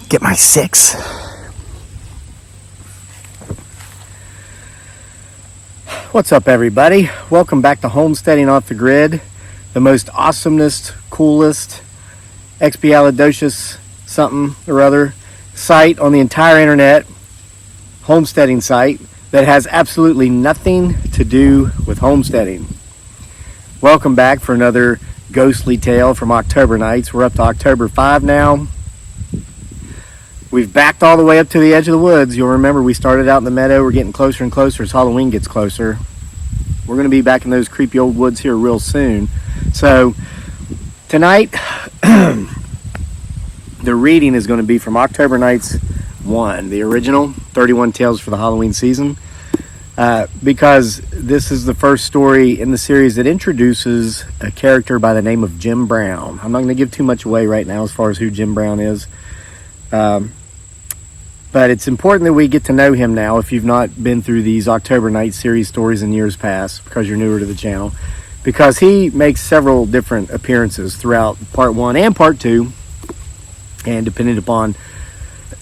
Get my 6. What's up, everybody? Welcome back to Homesteading Off the Grid, the most awesomest, coolest, expialidocious something or other site on the entire internet, homesteading site that has absolutely nothing to do with homesteading. Welcome back for another ghostly tale from October nights. We're up to October 5 now. We've backed all the way up to the edge of the woods. You'll remember we started out in the meadow. We're getting closer and closer as Halloween gets closer. We're going to be back in those creepy old woods here real soon. So tonight, the reading is going to be from October Nights 1, the original 31 Tales for the Halloween season, because this is the first story in the series that introduces a character by the name of Jim Brown. I'm not going to give too much away right now as far as who Jim Brown is. But it's important that we get to know him now if you've not been through these October Night series stories in years past, because you're newer to the channel, because he makes several different appearances throughout part 1 and part 2, and depending upon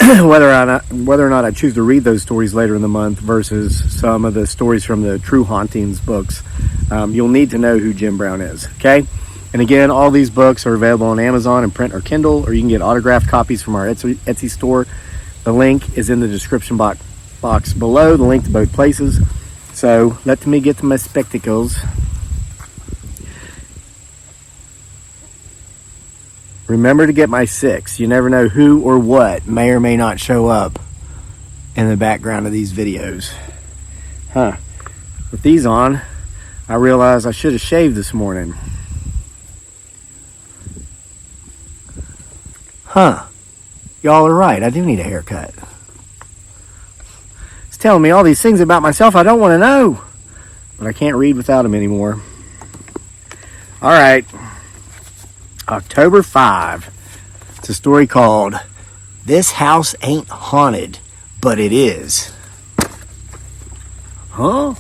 whether or not I choose to read those stories later in the month versus some of the stories from the True Hauntings books, you'll need to know who Jim Brown is, okay? And again, all these books are available on Amazon in print or Kindle, or you can get autographed copies from our Etsy store. The link is in the description box below, the link to both places. So let me get to my spectacles. Remember to get my 6. You never know who or what may or may not show up in the background of these videos. With these on, I realized I should have shaved this morning. Y'all are right. I do need a haircut. It's telling me all these things about myself I don't want to know. But I can't read without them anymore. All right. October 5. It's a story called This House Ain't Haunted, But It Is. Huh?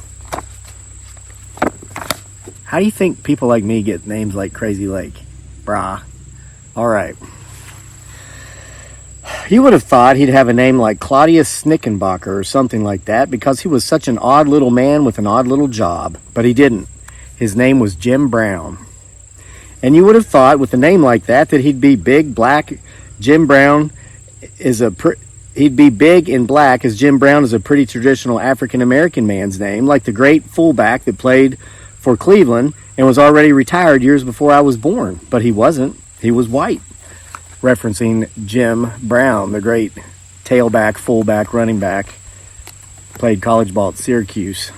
How do you think people like me get names like Crazy Lake? Brah. All right. You would have thought he'd have a name like Claudius Snickenbacher or something like that because he was such an odd little man with an odd little job, but he didn't. His name was Jim Brown. And you would have thought with a name like that he'd be big, black. Jim Brown is he'd be big in black, as Jim Brown is a pretty traditional African-American man's name, like the great fullback that played for Cleveland and was already retired years before I was born. But he wasn't. He was white. Referencing Jim Brown, the great tailback, fullback, running back, played college ball at Syracuse.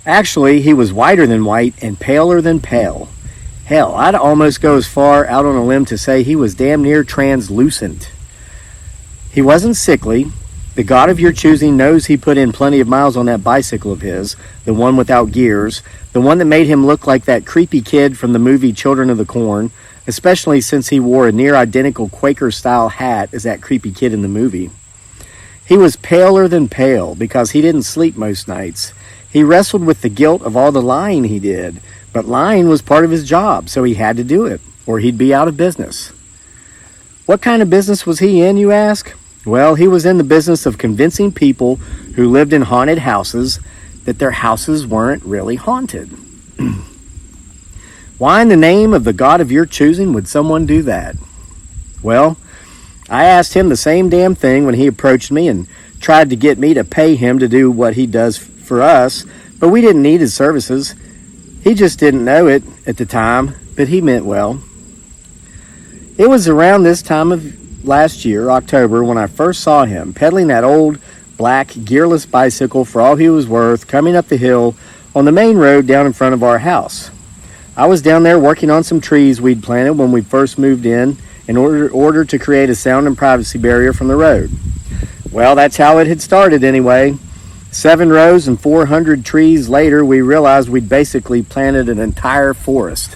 Actually, he was whiter than white and paler than pale. Hell, I'd almost go as far out on a limb to say he was damn near translucent. He wasn't sickly. The God of your choosing knows he put in plenty of miles on that bicycle of his, the one without gears, the one that made him look like that creepy kid from the movie Children of the Corn, especially since he wore a near-identical Quaker-style hat as that creepy kid in the movie. He was paler than pale because he didn't sleep most nights. He wrestled with the guilt of all the lying he did, but lying was part of his job, so he had to do it, or he'd be out of business. What kind of business was he in, you ask? Well, he was in the business of convincing people who lived in haunted houses that their houses weren't really haunted. Why in the name of the God of your choosing would someone do that? Well, I asked him the same damn thing when he approached me and tried to get me to pay him to do what he does for us, but we didn't need his services. He just didn't know it at the time, but he meant well. It was around this time of last year, October, when I first saw him pedaling that old black gearless bicycle for all he was worth, coming up the hill on the main road down in front of our house. I was down there working on some trees we'd planted when we first moved in order to create a sound and privacy barrier from the road. Well, that's how it had started anyway. 7 rows and 400 trees later, we realized we'd basically planted an entire forest.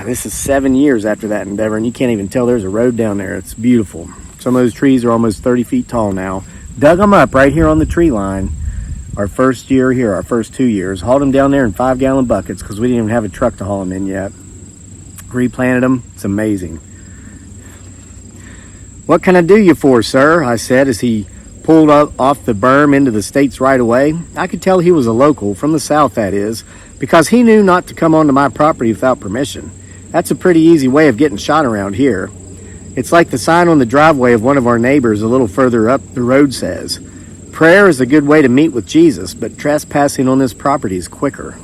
This is 7 years after that endeavor, and you can't even tell there's a road down there. It's beautiful. Some of those trees are almost 30 feet tall now. Dug them up right here on the tree line. Our first year here, our first 2 years, hauled them down there in 5-gallon buckets because we didn't even have a truck to haul them in yet. Replanted them. It's amazing. "What can I do you for, sir?" I said as he pulled up off the berm into the state's right of way. I could tell he was a local, from the south that is, because he knew not to come onto my property without permission. That's a pretty easy way of getting shot around here. It's like the sign on the driveway of one of our neighbors a little further up the road says, "Prayer is a good way to meet with Jesus, but trespassing on this property is quicker."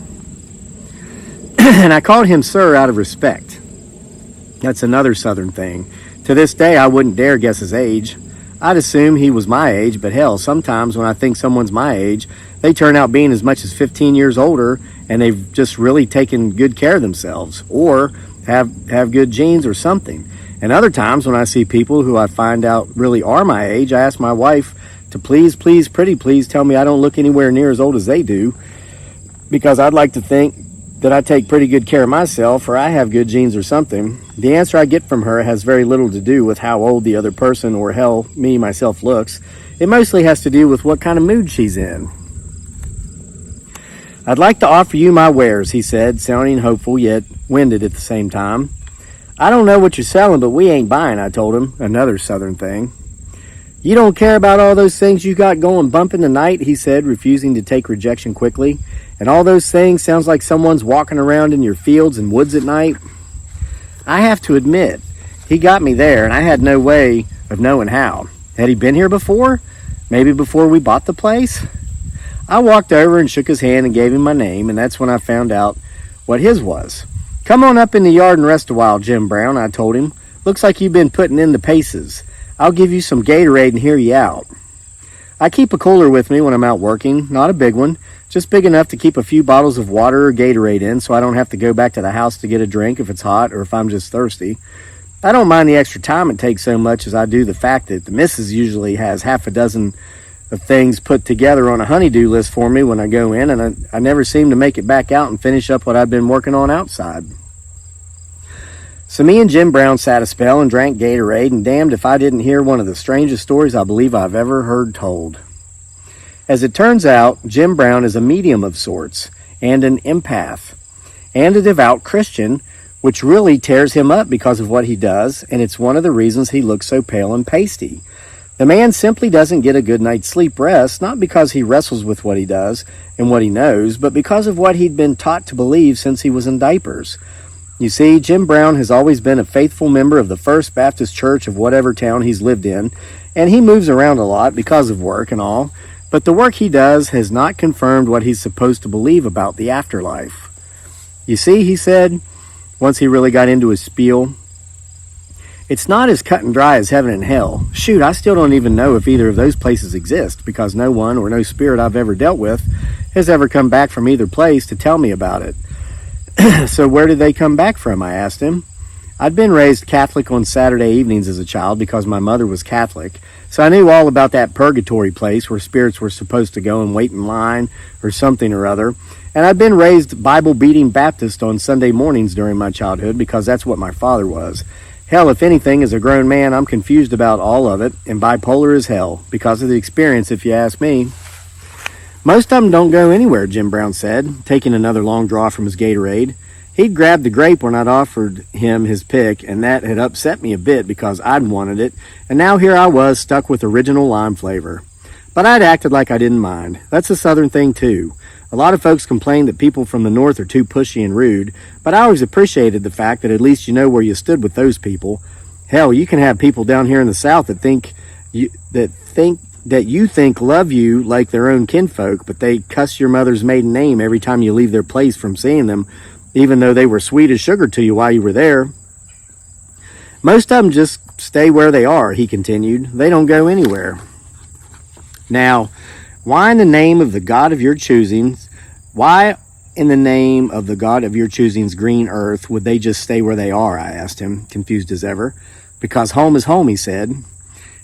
And I called him sir out of respect. That's another southern thing. To this day, I wouldn't dare guess his age. I'd assume he was my age, but hell, sometimes when I think someone's my age, they turn out being as much as 15 years older, and they've just really taken good care of themselves, or have good genes or something. And other times when I see people who I find out really are my age, I ask my wife to please tell me I don't look anywhere near as old as they do, because I'd like to think that I take pretty good care of myself, or I have good genes or something. The answer I get from her has very little to do with how old the other person, or hell, me myself, looks. It mostly has to do with what kind of mood she's in. "I'd like to offer you my wares," he said, sounding hopeful yet winded at the same time. "I don't know what you're selling, but we ain't buying," I told him, another southern thing. "You don't care about all those things you got going bumping tonight," he said, refusing to take rejection quickly. "And all those things sounds like someone's walking around in your fields and woods at night." I have to admit, he got me there, and I had no way of knowing how. Had he been here before? Maybe before we bought the place? I walked over and shook his hand and gave him my name, and that's when I found out what his was. "Come on up in the yard and rest a while, Jim Brown," I told him. "Looks like you've been putting in the paces. I'll give you some Gatorade and hear you out." I keep a cooler with me when I'm out working, not a big one, just big enough to keep a few bottles of water or Gatorade in so I don't have to go back to the house to get a drink if it's hot or if I'm just thirsty. I don't mind the extra time it takes so much as I do the fact that the missus usually has half a dozen of things put together on a honey-do list for me when I go in, and I never seem to make it back out and finish up what I've been working on outside. So me and Jim Brown sat a spell and drank Gatorade, and damned if I didn't hear one of the strangest stories I believe I've ever heard told. As it turns out, Jim Brown is a medium of sorts, and an empath, and a devout Christian, which really tears him up because of what he does, and it's one of the reasons he looks so pale and pasty. The man simply doesn't get a good night's sleep rest, not because he wrestles with what he does and what he knows, but because of what he'd been taught to believe since he was in diapers. You see, Jim Brown has always been a faithful member of the First Baptist Church of whatever town he's lived in, and he moves around a lot because of work and all, but the work he does has not confirmed what he's supposed to believe about the afterlife. "You see," he said, once he really got into his spiel, "it's not as cut and dry as heaven and hell. Shoot, I still don't even know if either of those places exist, because no one or no spirit I've ever dealt with has ever come back from either place to tell me about it." "So where did they come back from?" I asked him. I'd been raised Catholic on Saturday evenings as a child because my mother was Catholic, so I knew all about that purgatory place where spirits were supposed to go and wait in line or something or other. And I'd been raised Bible-beating Baptist on Sunday mornings during my childhood because that's what my father was. Hell, if anything, as a grown man, I'm confused about all of it and bipolar as hell because of the experience, if you ask me. "Most of them don't go anywhere," Jim Brown said, taking another long draw from his Gatorade. He'd grabbed the grape when I'd offered him his pick, and that had upset me a bit because I'd wanted it, and now here I was stuck with original lime flavor. But I'd acted like I didn't mind. That's a southern thing, too. A lot of folks complain that people from the north are too pushy and rude, but I always appreciated the fact that at least you know where you stood with those people. Hell, you can have people down here in the south that you think love you like their own kinfolk, but they cuss your mother's maiden name every time you leave their place from seeing them, even though they were sweet as sugar to you while you were there. "Most of them just stay where they are," he continued. "They don't go anywhere." Now, why in the name of the God of your choosings, green earth, would they just stay where they are? I asked him, confused as ever. "Because home is home," he said.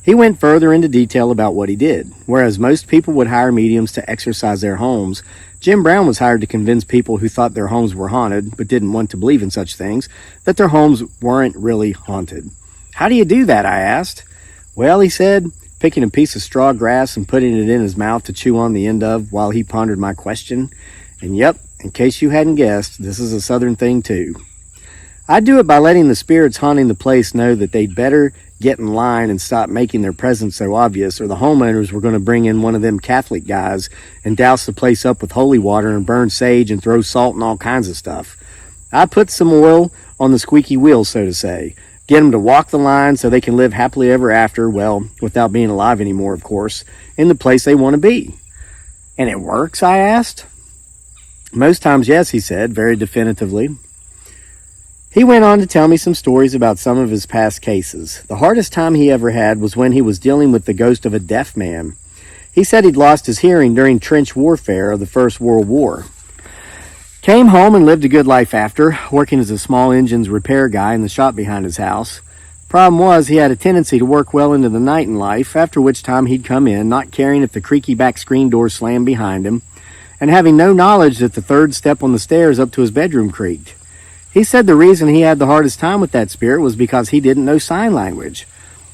He went further into detail about what he did. Whereas most people would hire mediums to exorcise their homes, Jim Brown was hired to convince people who thought their homes were haunted, but didn't want to believe in such things, that their homes weren't really haunted. "How do you do that?" I asked. "Well," he said, picking a piece of straw grass and putting it in his mouth to chew on the end of while he pondered my question. "And yep, in case you hadn't guessed, this is a southern thing too. I'd do it by letting the spirits haunting the place know that they'd better get in line and stop making their presence so obvious, or the homeowners were going to bring in one of them Catholic guys and douse the place up with holy water and burn sage and throw salt and all kinds of stuff. I put some oil on the squeaky wheel, so to say. Get them to walk the line so they can live happily ever after, well, without being alive anymore, of course, in the place they want to be. And it works, I asked. Most times, yes, he said, very definitively. He went on to tell me some stories about some of his past cases. The hardest time he ever had was when he was dealing with the ghost of a deaf man. He said he'd lost his hearing during trench warfare of the First World War. Came home and lived a good life after, working as a small engines repair guy in the shop behind his house. Problem was, he had a tendency to work well into the night in life, after which time he'd come in, not caring if the creaky back screen door slammed behind him, and having no knowledge that the third step on the stairs up to his bedroom creaked. He said the reason he had the hardest time with that spirit was because he didn't know sign language.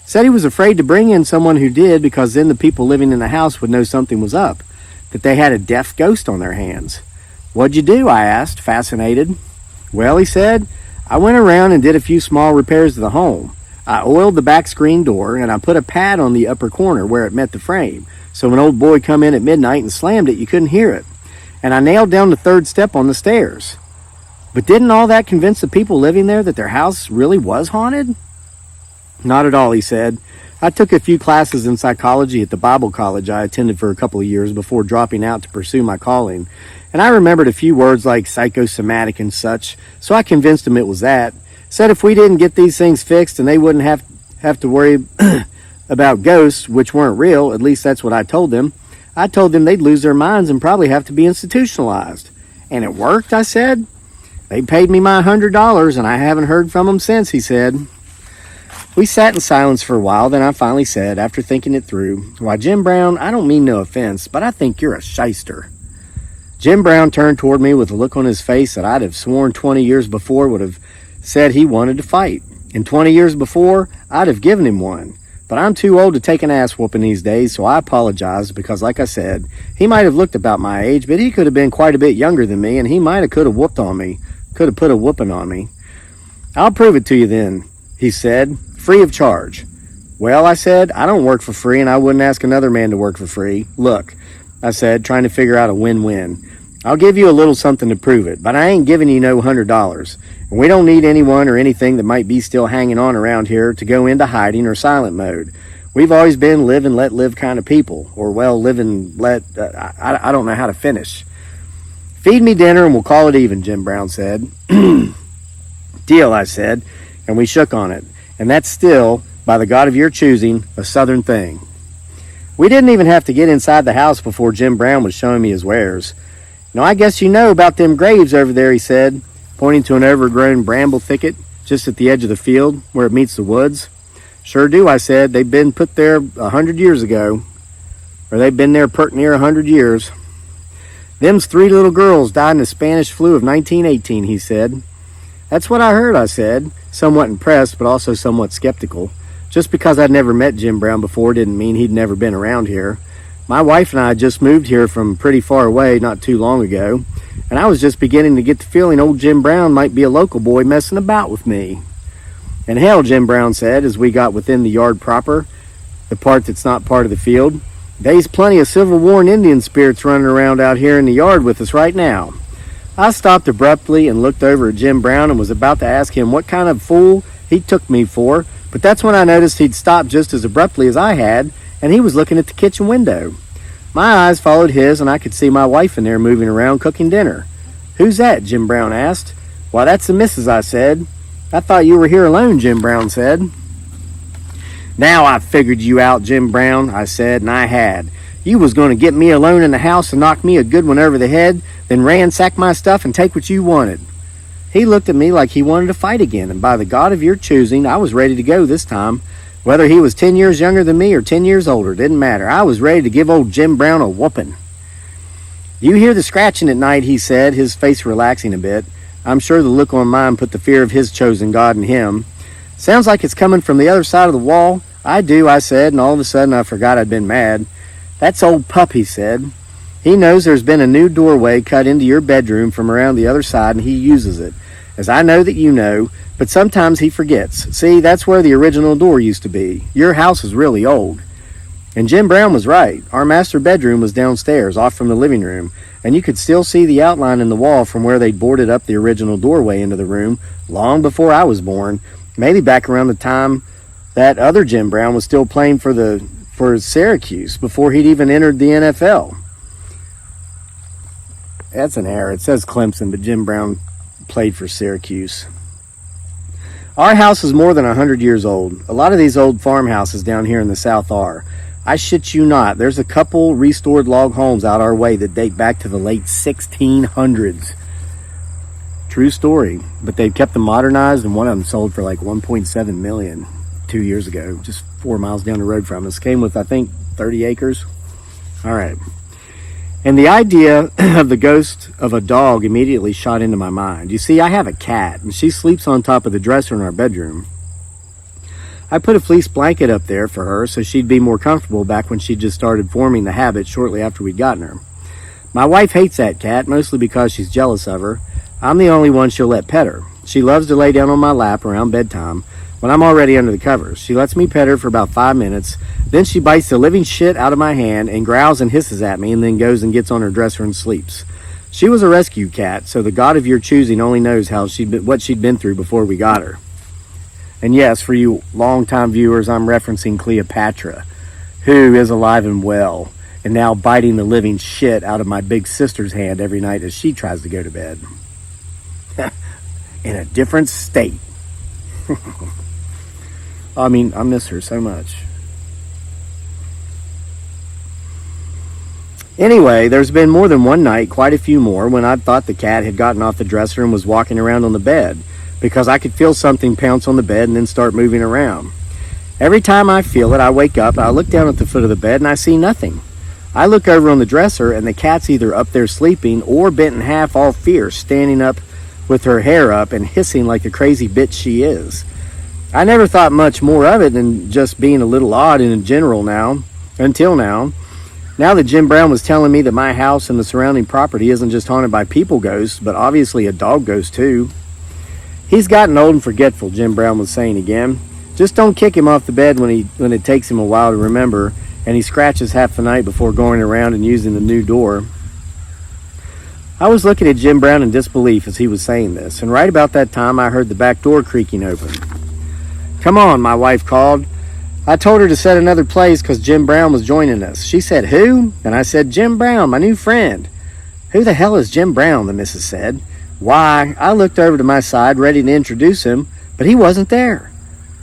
Said he was afraid to bring in someone who did, because then the people living in the house would know something was up, that they had a deaf ghost on their hands. "What'd you do?" I asked, fascinated. "Well," he said, "I went around and did a few small repairs to the home. I oiled the back screen door, and I put a pad on the upper corner where it met the frame, so when old boy come in at midnight and slammed it, you couldn't hear it. And I nailed down the third step on the stairs." But didn't all that convince the people living there that their house really was haunted? "Not at all," he said. "I took a few classes in psychology at the Bible college I attended for a couple of years before dropping out to pursue my calling, and I remembered a few words like psychosomatic and such, so I convinced him it was that. Said if we didn't get these things fixed and they wouldn't have to worry about ghosts, which weren't real, at least that's what I told them. I told them they'd lose their minds and probably have to be institutionalized." "And it worked?" I said. "They paid me my $100 and I haven't heard from them since," he said. We sat in silence for a while, then I finally said, after thinking it through, "Why, Jim Brown, I don't mean no offense, but I think you're a shyster." Jim Brown turned toward me with a look on his face that I'd have sworn 20 years before would have said he wanted to fight. And 20 years before, I'd have given him one. But I'm too old to take an ass whooping these days, so I apologized because, like I said, he might have looked about my age, but he could have been quite a bit younger than me, and he might have could have whooped on me. Could have put a whooping on me. "I'll prove it to you then," he said, "free of charge." "Well," I said, "I don't work for free, and I wouldn't ask another man to work for free. Look," I said, trying to figure out a win-win, "I'll give you a little something to prove it, but I ain't giving you no $100. And we don't need anyone or anything that might be still hanging on around here to go into hiding or silent mode. We've always been live and let live kind of people, or well, live and let, I don't know how to finish. "Feed me dinner and we'll call it even," Jim Brown said. "Deal," I said, and we shook on it. And that's still, by the God of your choosing, a Southern thing. We didn't even have to get inside the house before Jim Brown was showing me his wares. "Now, I guess you know about them graves over there," he said, pointing to an overgrown bramble thicket just at the edge of the field where it meets the woods. "Sure do," I said. "They've been put there 100 years ago. Or they've been there pert near 100 years. Them's 3 little girls died in the Spanish flu of 1918, he said. "That's what I heard," I said, somewhat impressed but also somewhat skeptical. Just because I'd never met Jim Brown before didn't mean he'd never been around here. My wife and I had just moved here from pretty far away not too long ago, and I was just beginning to get the feeling old Jim Brown might be a local boy messing about with me. "And hell," Jim Brown said as we got within the yard proper, the part that's not part of the field, "they's plenty of Civil War and Indian spirits running around out here in the yard with us right now." I stopped abruptly and looked over at Jim Brown and was about to ask him what kind of fool he took me for, but that's when I noticed he'd stopped just as abruptly as I had, and he was looking at the kitchen window. My eyes followed his, and I could see my wife in there moving around cooking dinner. "Who's that?" Jim Brown asked. "Why, that's the missus," I said. "I thought you were here alone," Jim Brown said. "Now I figured you out, Jim Brown," I said, and I had. "You was going to get me alone in the house and knock me a good one over the head, then ransack my stuff and take what you wanted." He looked at me like he wanted to fight again, and by the God of your choosing, I was ready to go this time. Whether he was 10 years younger than me or 10 years older, didn't matter. I was ready to give old Jim Brown a whooping. "You hear the scratching at night," he said, his face relaxing a bit. I'm sure the look on mine put the fear of his chosen God in him. "Sounds like it's coming from the other side of the wall." "I do," I said, and all of a sudden I forgot I'd been mad. "That's old Pup," he said. "He knows there's been a new doorway cut into your bedroom from around the other side, and he uses it. as I know that you know, but sometimes he forgets. See, that's where the original door used to be. Your house is really old. And Jim Brown was right. Our master bedroom was downstairs, off from the living room, and you could still see the outline in the wall from where they'd boarded up the original doorway into the room long before I was born, maybe back around the time that other Jim Brown was still playing for Syracuse, before he'd even entered the NFL. That's an error. It says Clemson, but Jim Brown played for Syracuse. Our house is more than 100 years old. A lot of these old farmhouses down here in the South are. I shit you not. There's a couple restored log homes out our way that date back to the late 1600s. True story. But they've kept them modernized, and one of them sold for like $1.7 million 2 years ago, just 4 miles down the road from us. Came with, I think, 30 acres. All right. And the idea of the ghost of a dog immediately shot into my mind. You see, I have a cat, and she sleeps on top of the dresser in our bedroom. I put a fleece blanket up there for her so she'd be more comfortable back when she just started forming the habit shortly after we'd gotten her. My wife hates that cat, mostly because she's jealous of her. I'm the only one she'll let pet her. She loves to lay down on my lap around bedtime when I'm already under the covers. She lets me pet her for about 5 minutes, then she bites the living shit out of my hand and growls and hisses at me, and then goes and gets on her dresser and sleeps. She was a rescue cat, so the God of your choosing only knows what she'd been through before we got her. And yes, for you longtime viewers, I'm referencing Cleopatra, who is alive and well, and now biting the living shit out of my big sister's hand every night as she tries to go to bed. In a different state. I mean, I miss her so much. Anyway, there's been more than one night, quite a few more, when I thought the cat had gotten off the dresser and was walking around on the bed, because I could feel something pounce on the bed and then start moving around. Every time I feel it, I wake up, I look down at the foot of the bed, and I see nothing. I look over on the dresser, and the cat's either up there sleeping or bent in half, all fierce, standing up with her hair up and hissing like the crazy bitch she is. I never thought much more of it than just being a little odd in general until now. Now that Jim Brown was telling me that my house and the surrounding property isn't just haunted by people ghosts, but obviously a dog ghost too. He's gotten old and forgetful, Jim Brown was saying again. Just don't kick him off the bed when it takes him a while to remember, and he scratches half the night before going around and using the new door. I was looking at Jim Brown in disbelief as he was saying this, and right about that time I heard the back door creaking open. "Come on," my wife called. I told her to set another place because Jim Brown was joining us. She said, "Who?" And I said, "Jim Brown, my new friend." "Who the hell is Jim Brown?" the missus said. Why, I looked over to my side ready to introduce him, but he wasn't there.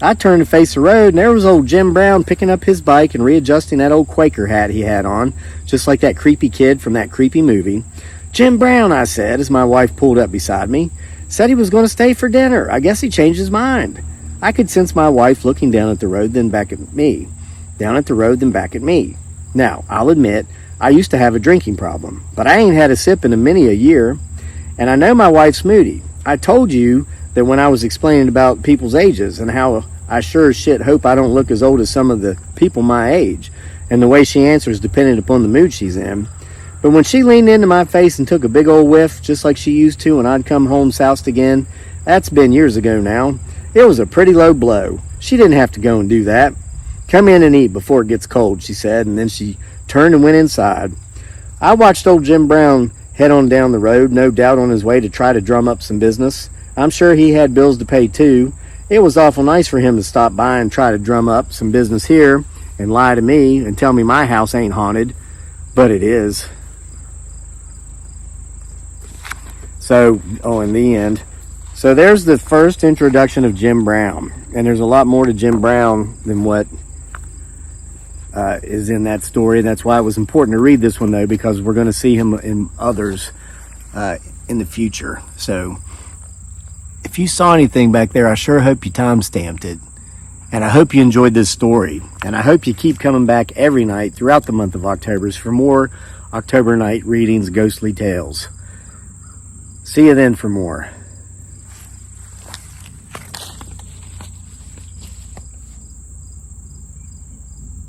I turned to face the road, and there was old Jim Brown picking up his bike and readjusting that old Quaker hat he had on, just like that creepy kid from that creepy movie. "Jim Brown," I said as my wife pulled up beside me. "Said he was going to stay for dinner. I guess he changed his mind." I could sense my wife looking down at the road, then back at me. Down at the road, then back at me. Now, I'll admit, I used to have a drinking problem, but I ain't had a sip in many a year. And I know my wife's moody. I told you that when I was explaining about people's ages and how I sure as shit hope I don't look as old as some of the people my age, and the way she answers depending upon the mood she's in. But when she leaned into my face and took a big old whiff, just like she used to when I'd come home soused again, that's been years ago now, it was a pretty low blow. She didn't have to go and do that. "Come in and eat before it gets cold," she said, and then she turned and went inside. I watched old Jim Brown head on down the road, no doubt on his way to try to drum up some business. I'm sure he had bills to pay too. It was awful nice for him to stop by and try to drum up some business here and lie to me and tell me my house ain't haunted, but it is. So, in the end. So there's the first introduction of Jim Brown, and there's a lot more to Jim Brown than what is in that story. That's why it was important to read this one, though, because we're going to see him in others in the future. So if you saw anything back there, I sure hope you time-stamped it. And I hope you enjoyed this story. And I hope you keep coming back every night throughout the month of October for more October night readings, ghostly tales. See you then for more.